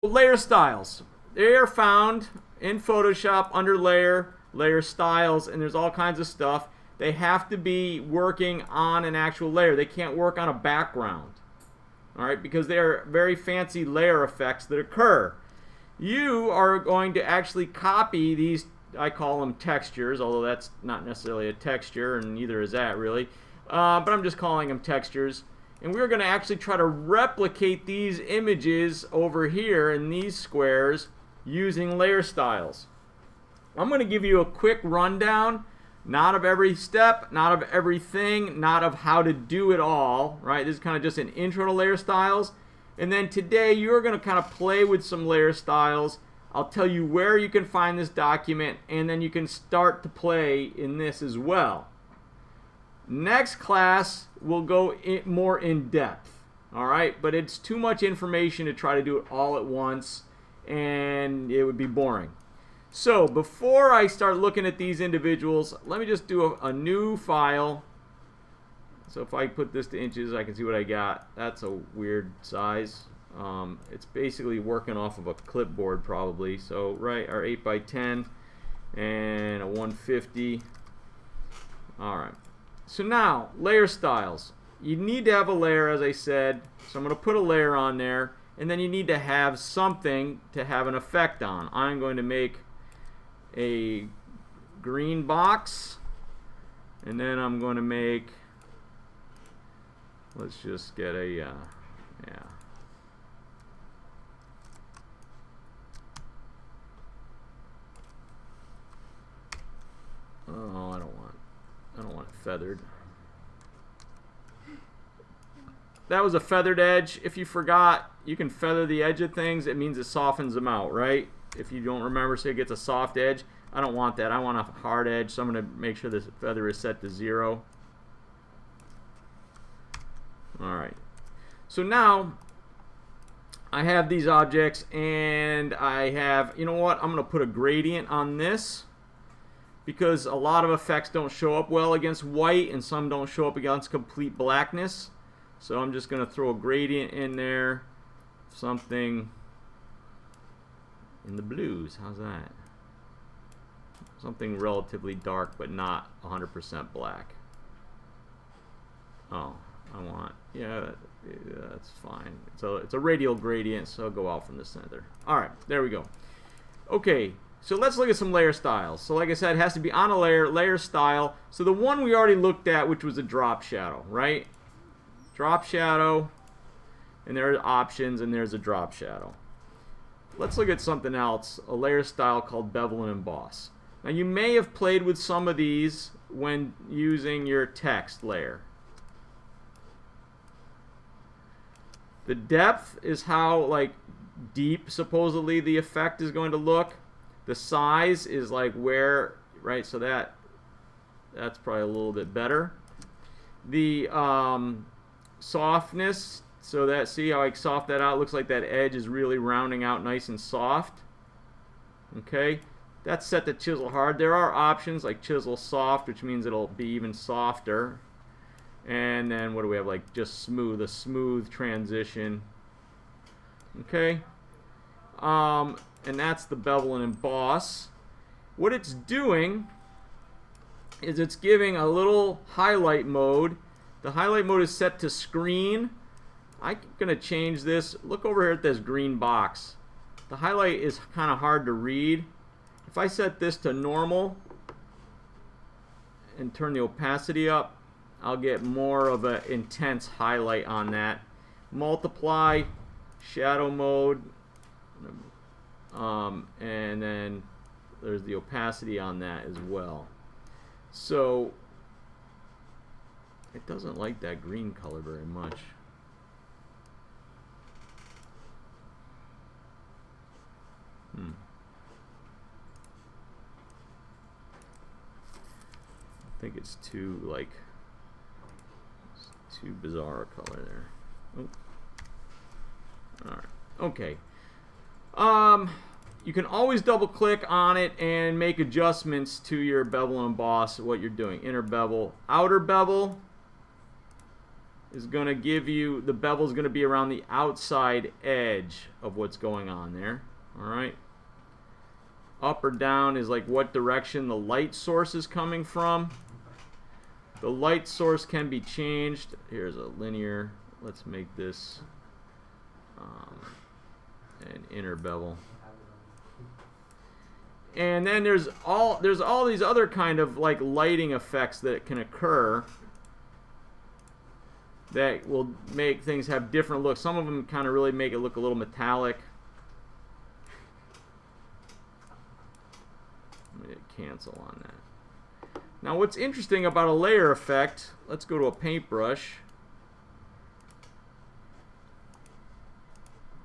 Layer styles. They are found in Photoshop under layer, layer styles, and there's all kinds of stuff. They have to be working on an actual layer. They can't work on a background. All right, because they are very fancy layer effects that occur. You are going to actually copy these, I call them textures, although that's not necessarily a texture, and neither is that really. But I'm just calling them textures. And we're going to actually try to replicate these images over here in these squares using layer styles. I'm going to give you a quick rundown, not of every step, not of everything, not of how to do it all, right? This is kind of just an intro to layer styles. And then today you're going to kind of play with some layer styles. I'll tell you where you can find this document, and then you can start to play in this as well. Next class we'll go more in depth, all right? But it's too much information to try to do it all at once, and it would be boring. So before I start looking at these individuals, let me just do a new file. So if I put this to inches, I can see what I got. That's a weird size. It's basically working off of a clipboard probably. So right, our 8 by 10 and a 150. All right. So now, layer styles. You need to have a layer, as I said. So I'm going to put a layer on there, and then you need to have something to have an effect on. I'm going to make a green box, and then I'm going to make, let's just get a, yeah. Oh, I don't want it feathered. That was a feathered edge. If you forgot, you can feather the edge of things. It means it softens them out, right? If you don't remember, say it gets a soft edge. I don't want that. I want a hard edge, so I'm going to make sure this feather is set to 0. Alright. So now, I have these objects, and I have, you know what? I'm going to put a gradient on this, because a lot of effects don't show up well against white, and some don't show up against complete blackness. So I'm just going to throw a gradient in there, something in the blues. How's that? Something relatively dark but not 100% black. Oh, I want, yeah, that's fine. It's a radial gradient, so it'll go out from the center. Alright, there we go. Okay. So let's look at some layer styles. So like I said, it has to be on a layer, layer style. So the one we already looked at, which was a drop shadow, right? Drop shadow, and there are options, and there's a drop shadow. Let's look at something else, a layer style called bevel and emboss. Now you may have played with some of these when using your text layer. The depth is how like deep supposedly the effect is going to look. The size is like where, right, so that's probably a little bit better. The softness, so that, see how I soft that out? Looks like that edge is really rounding out nice and soft. Okay, that's set to chisel hard. There are options like chisel soft, which means it'll be even softer. And then what do we have, like just smooth, a smooth transition. Okay. And that's the bevel and emboss. What it's doing is it's giving a little highlight mode. The highlight mode is set to screen. I'm going to change this. Look over here at this green box. The highlight is kind of hard to read. If I set this to normal and turn the opacity up, I'll get more of an intense highlight on that. Multiply, shadow mode. And then there's the opacity on that as well. So it doesn't like that green color very much. I think it's too like too bizarre a color there. Oh. All right. Okay. You can always double click on it and make adjustments to your bevel and emboss, what you're doing. Inner bevel, outer bevel. is going to give you, the bevel is going to be around the outside edge of what's going on there. All right. Up or down is like what direction the light source is coming from. The light source can be changed. Here's a linear. Let's make this an inner bevel. And then there's all these other kind of like lighting effects that can occur that will make things have different looks. Some of them kind of really make it look a little metallic. I'm going to cancel on that. Now what's interesting about a layer effect, let's go to a paintbrush.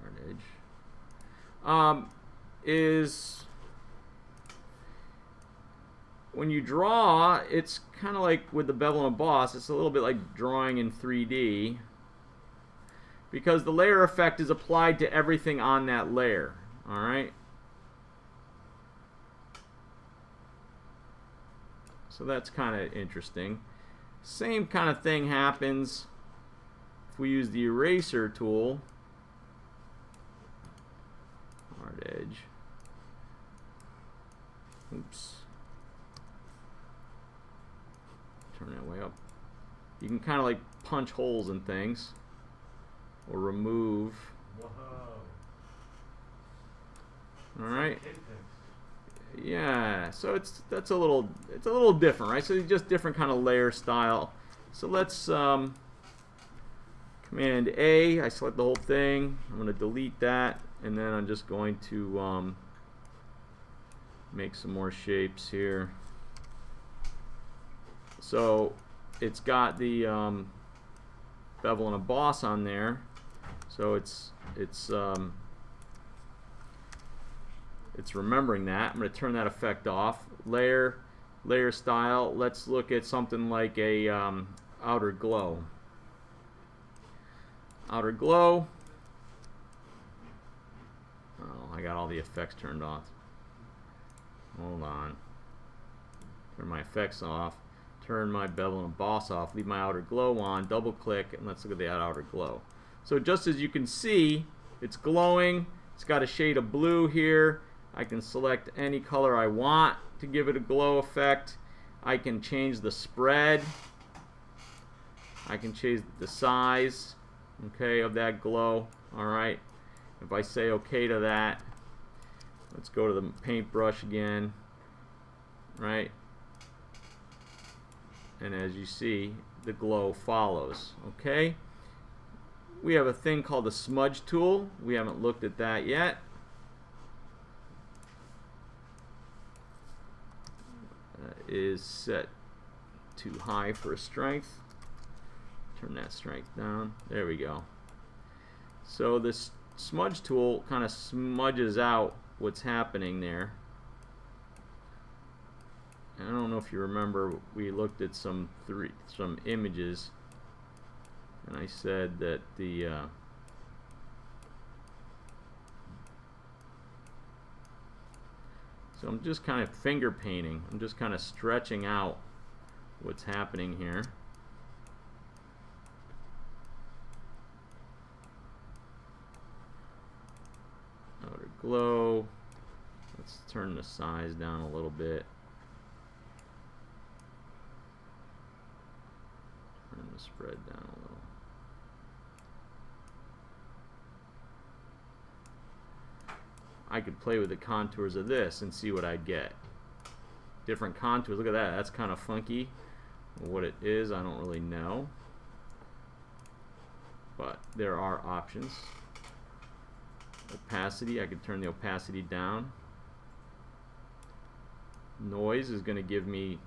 Hard edge. Is when you draw, it's kind of like with the bevel and emboss, it's a little bit like drawing in 3D because the layer effect is applied to everything on that layer. All right. So that's kind of interesting. Same kind of thing happens if we use the eraser tool. Hard edge. Oops. Turn that way up. You can kind of like punch holes in things or remove. Whoa. All right. Yeah, so it's a little different, right? So just different kind of layer style. So let's Command A. I select the whole thing. I'm going to delete that, and then I'm just going to make some more shapes here. So it's got the bevel and emboss on there. So it's remembering that. I'm going to turn that effect off. Layer style. Let's look at something like a outer glow. Outer glow. Oh, I got all the effects turned off. Hold on. Turn my effects off. Turn my bevel and emboss off. Leave my outer glow on. Double click, and let's look at the outer glow. So just as you can see, it's glowing. It's got a shade of blue here. I can select any color I want to give it a glow effect. I can change the spread. I can change the size, okay, of that glow. All right. If I say okay to that, let's go to the paintbrush again, right? And as you see, the glow follows, okay? We have a thing called the smudge tool. We haven't looked at that yet. Is set too high for strength. Turn that strength down. There we go. So this smudge tool kind of smudges out what's happening there. I don't know if you remember, we looked at some images, and I said that the so I'm just kind of finger painting. I'm just kind of stretching out what's happening here. Outer glow. Let's turn the size down a little bit. Turn the spread down a little. I could play with the contours of this and see what I'd get. Different contours. Look at that. That's kind of funky. What it is, I don't really know. But there are options. Opacity. I could turn the opacity down. Noise is going to give me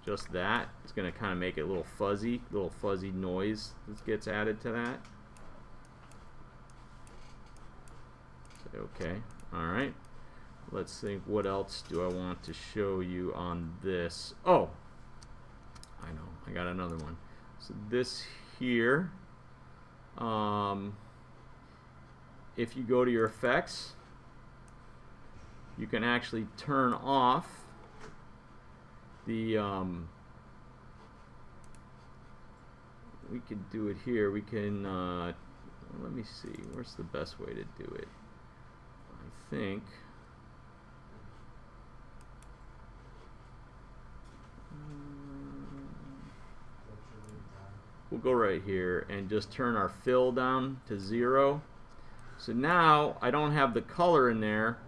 just that. It's going to kind of make it a little fuzzy noise that gets added to that. Say okay. Alright, let's think, what else do I want to show you on this? Oh, I know, I got another one. So this here, if you go to your effects, you can actually turn off the we could do it here. We can, let me see, where's the best way to do it? I think, we'll go right here and just turn our fill down to 0. So now I don't have the color in there,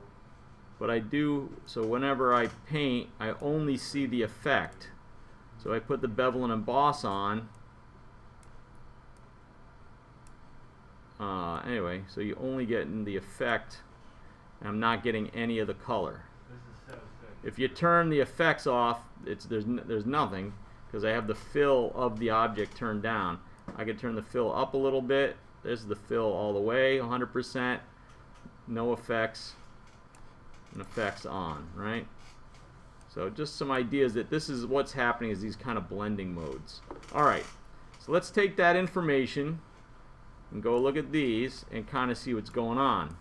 but I do, so whenever I paint, I only see the effect. So I put the bevel and emboss on. Anyway, so you only get in the effect, and I'm not getting any of the color. If you turn the effects off, there's nothing, because I have the fill of the object turned down. I can turn the fill up a little bit. There's the fill all the way, 100%, no effects, and effects on, right? So just some ideas that this is what's happening, is these kind of blending modes. All right, so let's take that information and go look at these and kind of see what's going on.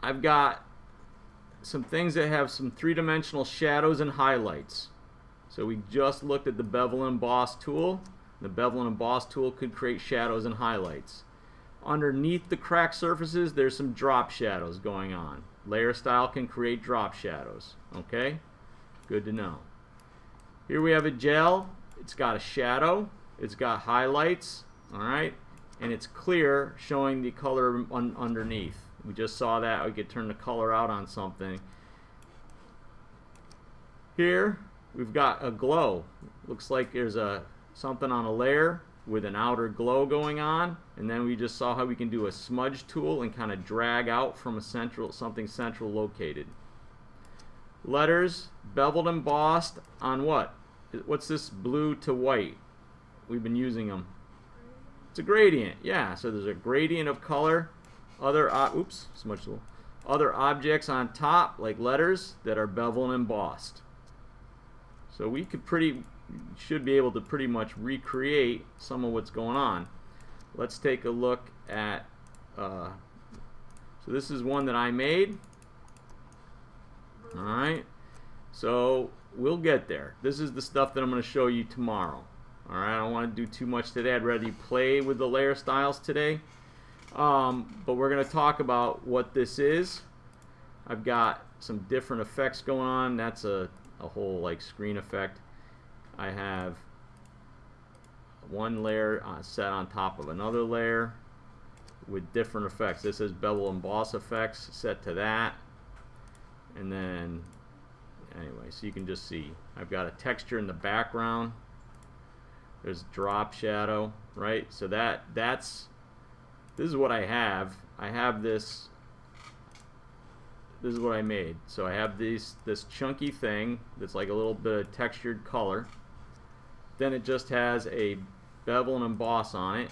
I've got some things that have some three-dimensional shadows and highlights. So we just looked at the bevel and emboss tool. The bevel and emboss tool could create shadows and highlights. Underneath the cracked surfaces, there's some drop shadows going on. Layer style can create drop shadows. Okay? Good to know. Here we have a gel. It's got a shadow. It's got highlights. Alright? And it's clear, showing the color underneath. We just saw that. We could turn the color out on something. Here, we've got a glow. Looks like there's something on a layer with an outer glow going on, and then we just saw how we can do a smudge tool and kind of drag out from a something central located. Letters beveled and embossed on what? What's this blue to white? We've been using them. It's a gradient, yeah. So there's a gradient of color. Other smudge tool. Other objects on top, like letters, that are beveled and embossed. So we should be able to pretty much recreate some of what's going on. Let's take a look at, so this is one that I made. Alright, so we'll get there. This is the stuff that I'm going to show you tomorrow. Alright, I don't want to do too much today. I'd rather play with the layer styles today. But we're going to talk about what this is. I've got some different effects going on. That's a whole like screen effect. I have one layer set on top of another layer with different effects. This is bevel and emboss effects set to that. And then, anyway, so you can just see I've got a texture in the background. There's drop shadow, right? So this is what I have. I have this is what I made. So I have this chunky thing that's like a little bit of textured color. Then it just has a bevel and emboss on it,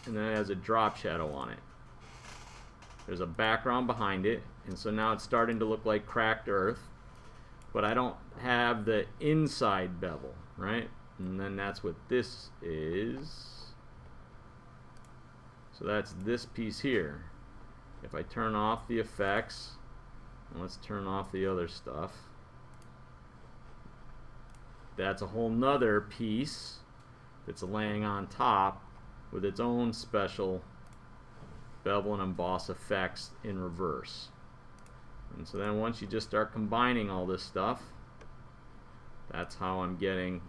and then it has a drop shadow on it. There's a background behind it, and so now it's starting to look like cracked earth, but I don't have the inside bevel, right? And then that's what this is. So that's this piece here. If I turn off the effects, and let's turn off the other stuff, that's a whole nother piece that's laying on top with its own special bevel and emboss effects in reverse. And so then once you just start combining all this stuff, that's how I'm getting,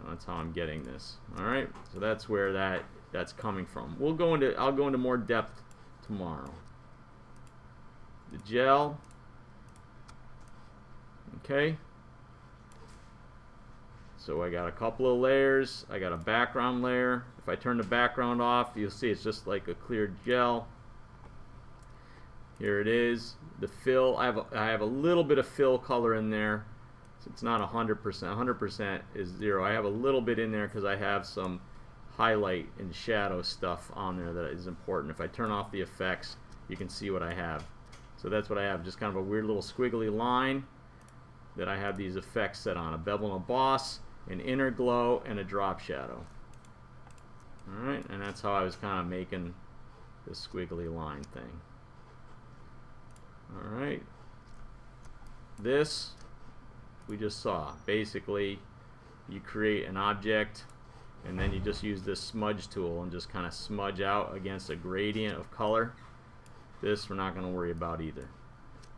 that's how I'm getting this. All right, so that's where that's coming from. I'll go into more depth tomorrow. The gel, okay. So I got a couple of layers. I got a background layer. If I turn the background off, you'll see it's just like a clear gel. Here it is. The fill, I have a little bit of fill color in there. So it's not 100%. 100% is 0. I have a little bit in there because I have some highlight and shadow stuff on there that is important. If I turn off the effects, you can see what I have. So that's what I have, just kind of a weird little squiggly line that I have these effects set on. A bevel and emboss, an inner glow, and a drop shadow. Alright, and that's how I was kind of making this squiggly line thing. Alright. This we just saw. Basically, you create an object and then you just use this smudge tool and just kind of smudge out against a gradient of color. This we're not going to worry about either.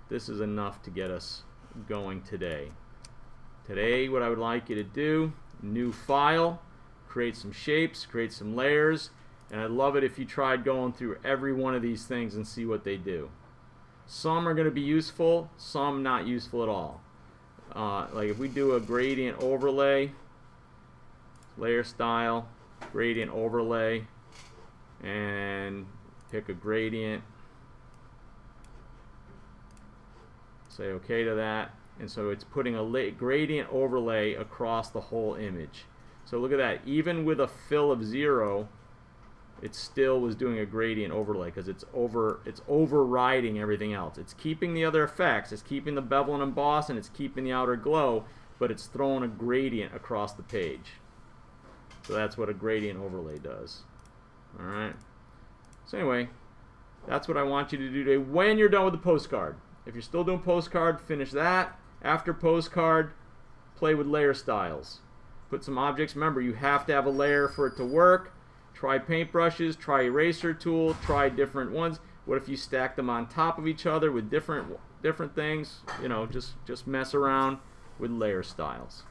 This is enough to get us going today. Today, what I would like you to do, new file, create some shapes, create some layers, and I'd love it if you tried going through every one of these things and see what they do. Some are going to be useful, some not useful at all. Like if we do a gradient overlay, layer style, gradient overlay, and pick a gradient, say OK to that, and so it's putting a gradient overlay across the whole image. So look at that, even with a fill of 0, it still was doing a gradient overlay because it's overriding everything else. It's keeping the other effects, it's keeping the bevel and emboss, and it's keeping the outer glow, but it's throwing a gradient across the page. So that's what a gradient overlay does. Alright. So anyway, that's what I want you to do today when you're done with the postcard. If you're still doing postcard, finish that. After postcard, play with layer styles. Put some objects. Remember, you have to have a layer for it to work. Try paintbrushes, try eraser tool, try different ones. What if you stack them on top of each other with different things? You know, just mess around with layer styles.